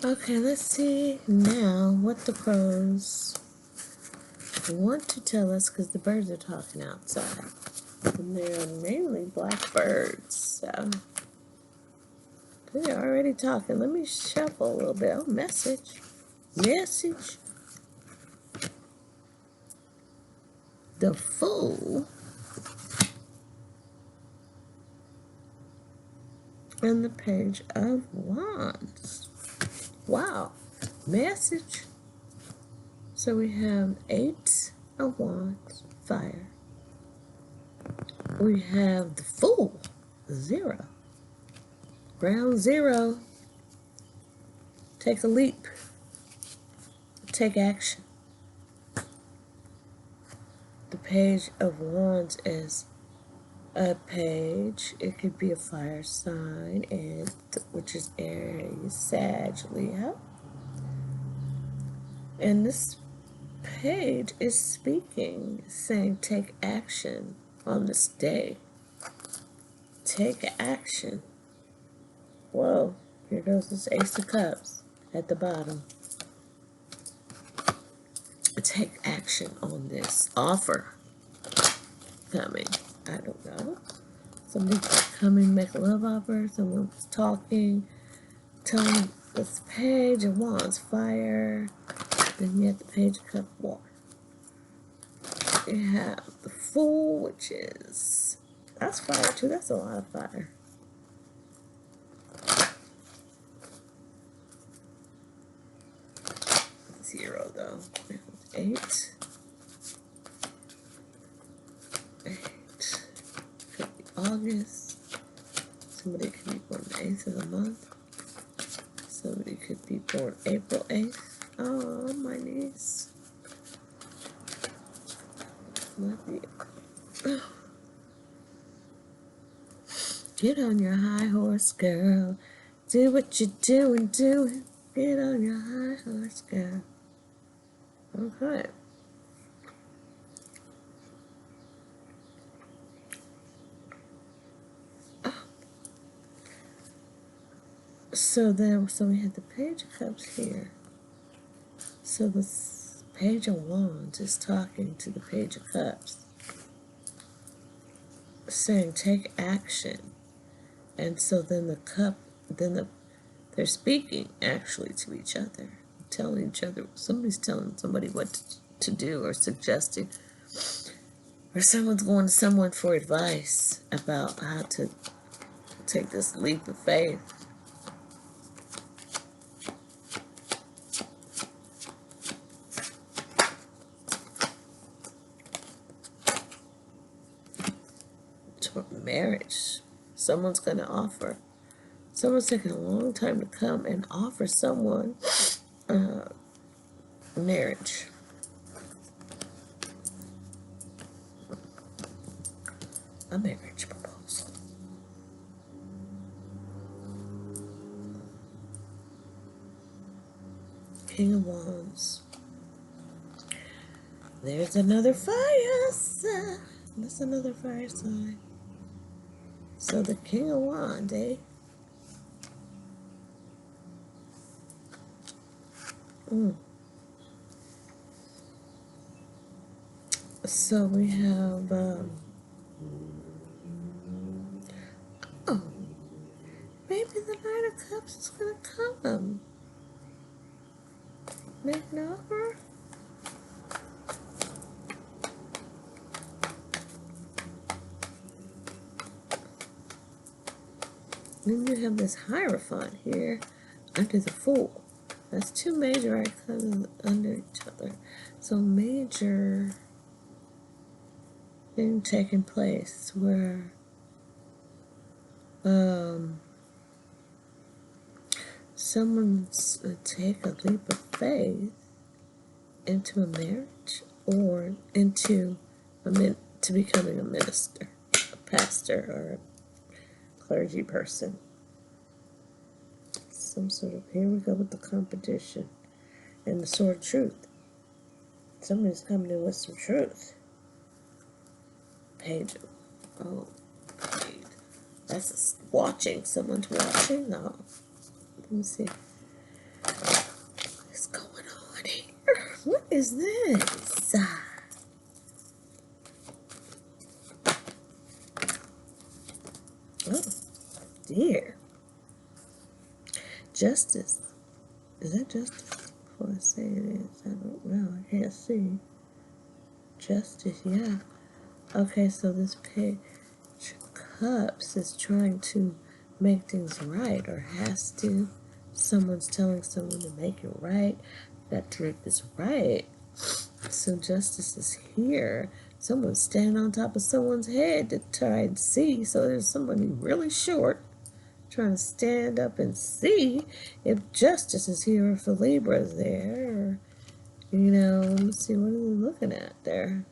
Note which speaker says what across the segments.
Speaker 1: Okay, let's see now what the pros want to tell us, because the birds are talking outside. And they're mainly black birds, so they're already talking. Let me shuffle a little bit. Oh, message. Message. The Fool. And the Page of Wands. Wow. Message. So we have 8 of Wands, fire. We have the Fool, 0. Ground 0. Take a leap. Take action. The Page of Wands is a page. It could be a fire sign, and which is Aries, Sag, Leo. And this page is speaking, saying take action on this day. Take action. Whoa, here goes this Ace of Cups at the bottom. Take action on this offer coming. I don't know. Somebody's coming, make a love offer. Someone's talking, telling this Page of Wands, fire. Then you have the Page of Cups, water. You have the Fool, which is, that's fire too. That's a lot of fire. Zero though. 8. 8. Could be August. Somebody could be born the 8th of the month. Somebody could be born April 8th. Oh, my niece. Get on your high horse, girl. Do what you're doing, do it. Get on your high horse, girl. Okay. So we had the Page of Cups here. So the Page of Wands is talking to the Page of Cups, saying take action. And so then they're speaking actually to each other, telling each other, somebody's telling somebody what to do or suggesting, or someone's going to someone for advice about how to take this leap of faith. Marriage. Someone's going to offer. Someone's taking a long time to come and offer someone marriage. A marriage proposal. King of Wands. There's another fire sign. That's another fire sign. So the King of Wands, eh? So we have, oh, maybe the Knight of Cups is going to come. Make an offer. Then you have this Hierophant here under the Fool. That's 2 major arcana under each other. So major thing taking place where someone's take a leap of faith into a marriage or into to becoming a minister, a pastor, or a clergy person. Some sort of, here we go with the competition and the sword of truth. Somebody's coming in with some truth. Page. Oh, page. That's watching. Someone's watching? No. Let me see. is this? Oh, dear. Justice. Is that justice? Before I say it is, I don't know. I can't see. Justice, yeah. Okay, so this page cups is trying to make things right, or has to. Someone's telling someone to make it right. Got to make this right. So justice is here. Someone's standing on top of someone's head to try and see. So there's somebody really short trying to stand up and see if justice is here, or if the Libra is there, or, let me see, what are they looking at there?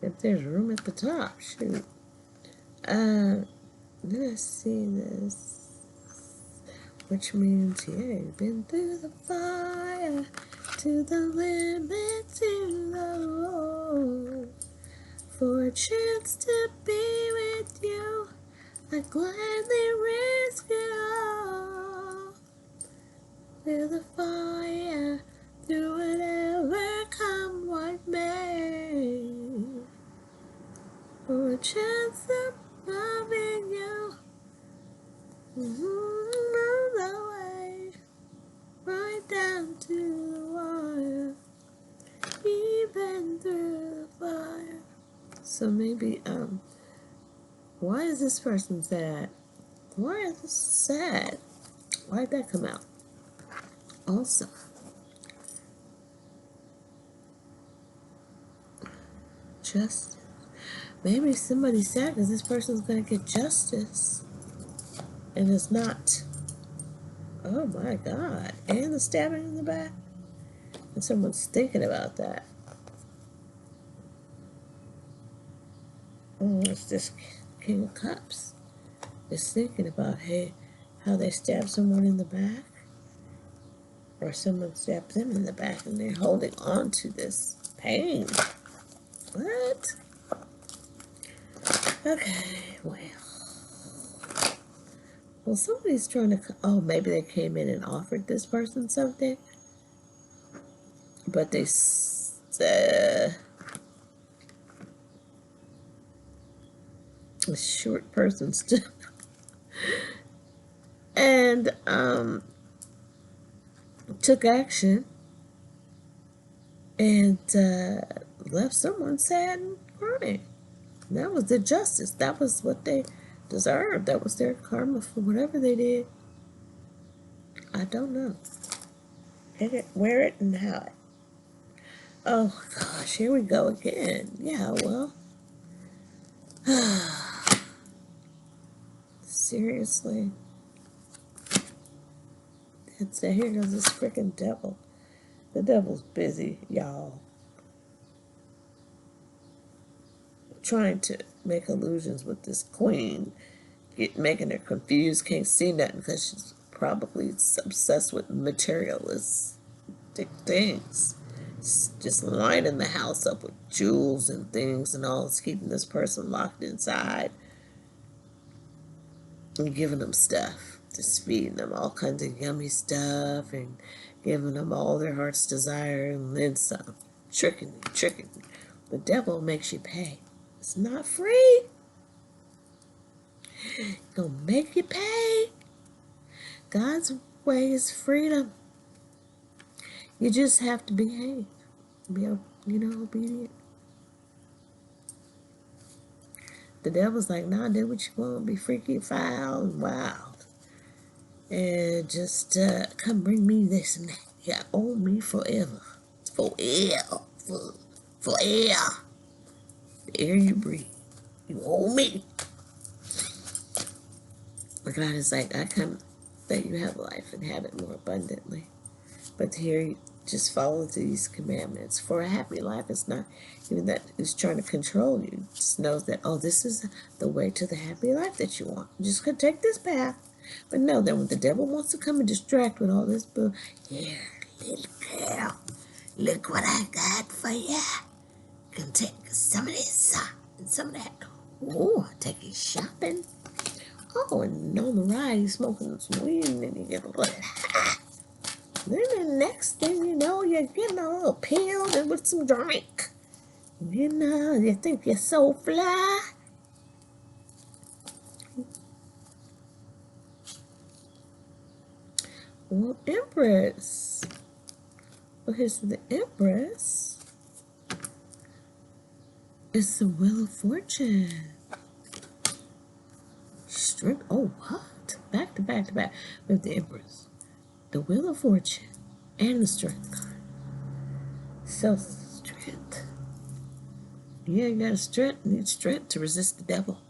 Speaker 1: If there's room at the top, shoot. Let's see this, which means, yeah, you've been through the fire, to the limit, to the road, for a chance to be with you. I gladly risk it all. Through the fire, through whatever come what may. For a chance of loving you. All the way, right down to the wire, even through the fire. So maybe, why is this person sad? Why is this sad? Why did that come out? Also, justice. Maybe somebody's sad because this person's going to get justice. And it's not. Oh my God. And the stabbing in the back. And someone's thinking about that. Oh, it's this King of Cups. Is thinking about, hey, how they stab someone in the back. Or someone stabs them in the back and they're holding on to this pain. What? Okay, well, somebody's trying to, oh, maybe they came in and offered this person something, but they, a short person stood and, took action and, left someone sad and crying. That was the justice. That was what they deserved. That was their karma for whatever they did. I don't know. Hit it, wear it, and how it. Oh, gosh, here we go again. Yeah, well. Seriously. It's, here goes this freaking devil. The devil's busy, y'all. Trying to make illusions with this queen. Making her confused, can't see nothing because she's probably obsessed with materialistic things. Just lining the house up with jewels and things and all. It's keeping this person locked inside and giving them stuff. Just feeding them all kinds of yummy stuff and giving them all their heart's desire and then some. Tricking you. The devil makes you pay. It's not free. Gonna make you pay. God's way is freedom. You just have to behave. Be, obedient. The devil's like, nah, do what you want. Be freaky, foul, and wild. And just come bring me this and that. You owe me forever. Forever. Forever. The air you breathe. You owe me. But God is like, I come that you have life and have it more abundantly. But here, just follow these commandments. For a happy life, it's not even that it's trying to control you. Just knows that, oh, this is the way to the happy life that you want. You just could take this path. But no, then when the devil wants to come and distract with all this, here, little girl, look what I got for you. You can take some of this and some of that. Oh, take you shopping. Oh, and on the ride, he's smoking some weed, and then you get a little high. Then the next thing you know, you're getting a little peeled and with some drink. You know, you think you're so fly. Well, Empress. Well, here's the Empress. It's the Wheel of Fortune. Strength. Oh, what? Back to back to back with the Empress. The Wheel of Fortune and the Strength card. So, strength. Yeah, you got need strength to resist the devil.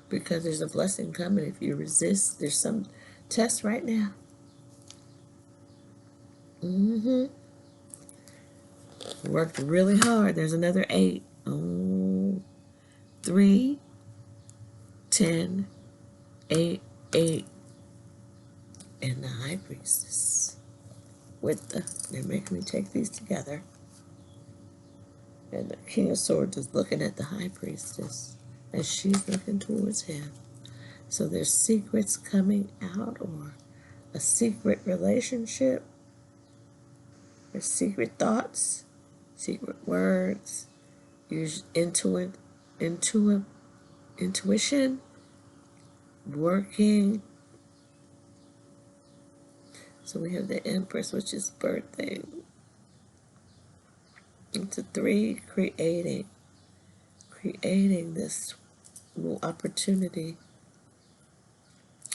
Speaker 1: Because there's a blessing coming if you resist. There's some test right now. Worked really hard. There's another 8. Oh, 3, 10, 8, 8. And the High Priestess. They're making me take these together. And the King of Swords is looking at the High Priestess as she's looking towards him. So there's secrets coming out, or a secret relationship, or secret thoughts, secret words, use intuition, working. So we have the Empress, which is birthday. It's a 3, creating this new opportunity.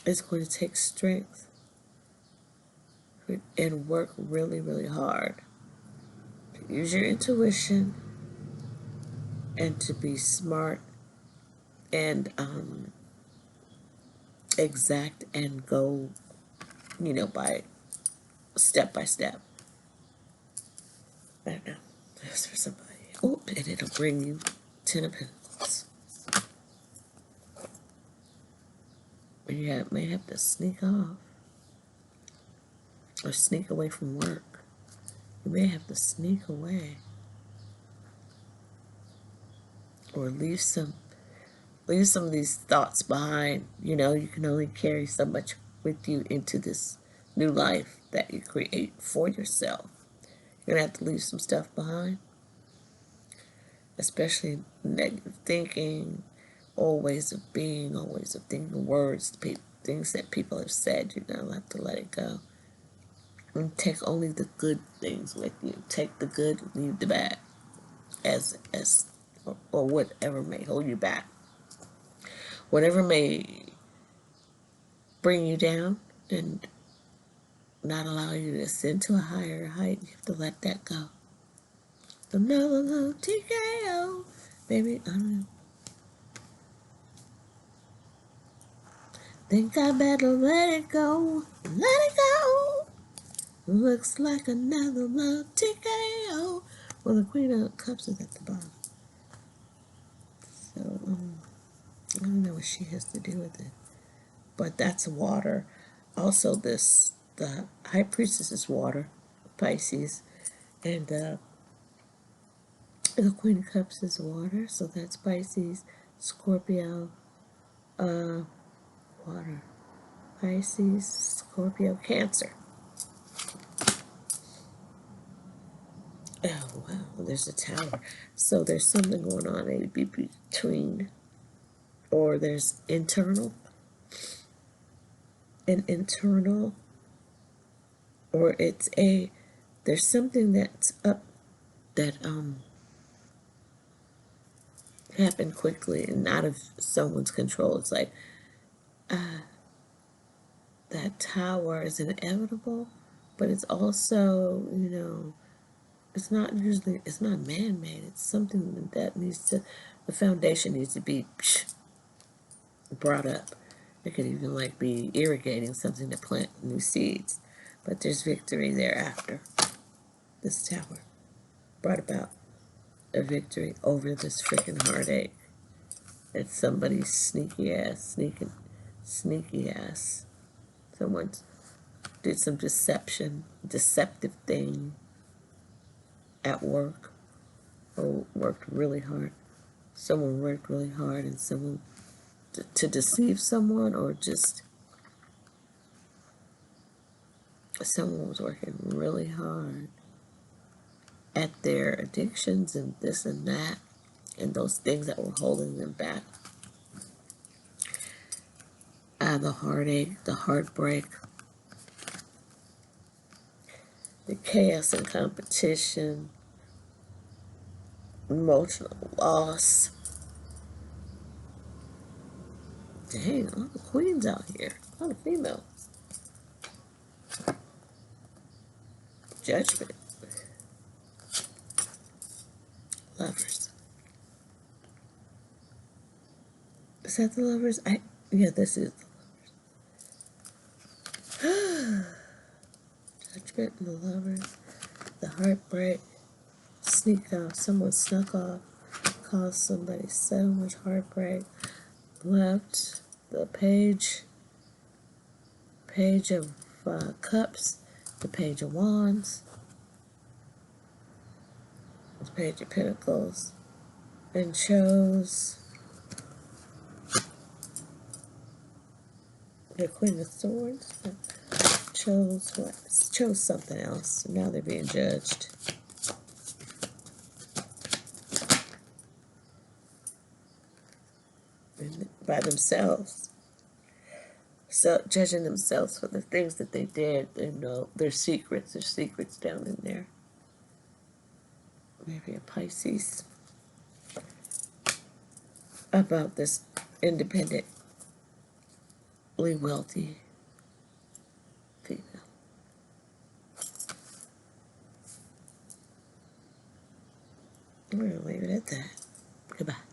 Speaker 1: It's going to take strength and work really, really hard. To use your intuition and to be smart and exact and go, by step by step. I don't know. That's for somebody. Oh, and it'll bring you 10 of Pentacles. And you may have to sneak off or sneak away from work. You may have to sneak away or leave some of these thoughts behind. You can only carry so much with you into this new life that you create for yourself. You're going to have to leave some stuff behind, especially negative thinking, old ways of being, old ways of thinking, words, things that people have said. You're going to have to let it go. And take only the good things with you. Take the good, leave the bad, or whatever may hold you back. Whatever may bring you down and not allow you to ascend to a higher height, you have to let that go. Another little TKO. Baby, I don't know. Think I better let it go. Let it go. Looks like another little TKO. Well, the Queen of Cups is at the bottom. So, I don't know what she has to do with it. But that's water. Also, the High Priestess is water, Pisces. And the Queen of Cups is water, so that's Pisces, Scorpio, water. Pisces, Scorpio, Cancer. Oh, wow, there's a Tower. So there's something going on maybe between, or there's internal, or there's something that's up that happened quickly and out of someone's control. It's like that Tower is inevitable, but it's also, it's not man-made. It's something that the foundation needs to be brought up. It could even be irrigating something to plant new seeds. But there's victory thereafter. This Tower brought about a victory over this freaking heartache. It's somebody's sneaky ass. Someone did some deceptive thing at work, or worked really hard. Someone worked really hard, and someone to deceive someone, or just Someone was working really hard at their addictions and this and that, and those things that were holding them back. The heartache, the heartbreak, the chaos and competition, emotional loss. Dang, a lot of queens out here, a lot of females. Judgment, lovers. Is that the lovers? Yeah, this is the lovers. Judgment and the lovers. The heartbreak. Sneak off. Someone snuck off. Caused somebody so much heartbreak. Left the page of cups, the page of wands, the page of pentacles, and chose the queen of swords. Chose what? Chose something else. Now they're being judged. By themselves. So judging themselves for the things that they did. They know there's secrets down in there. Maybe a Pisces. About this independently wealthy female. I'm going to leave it at that. Goodbye.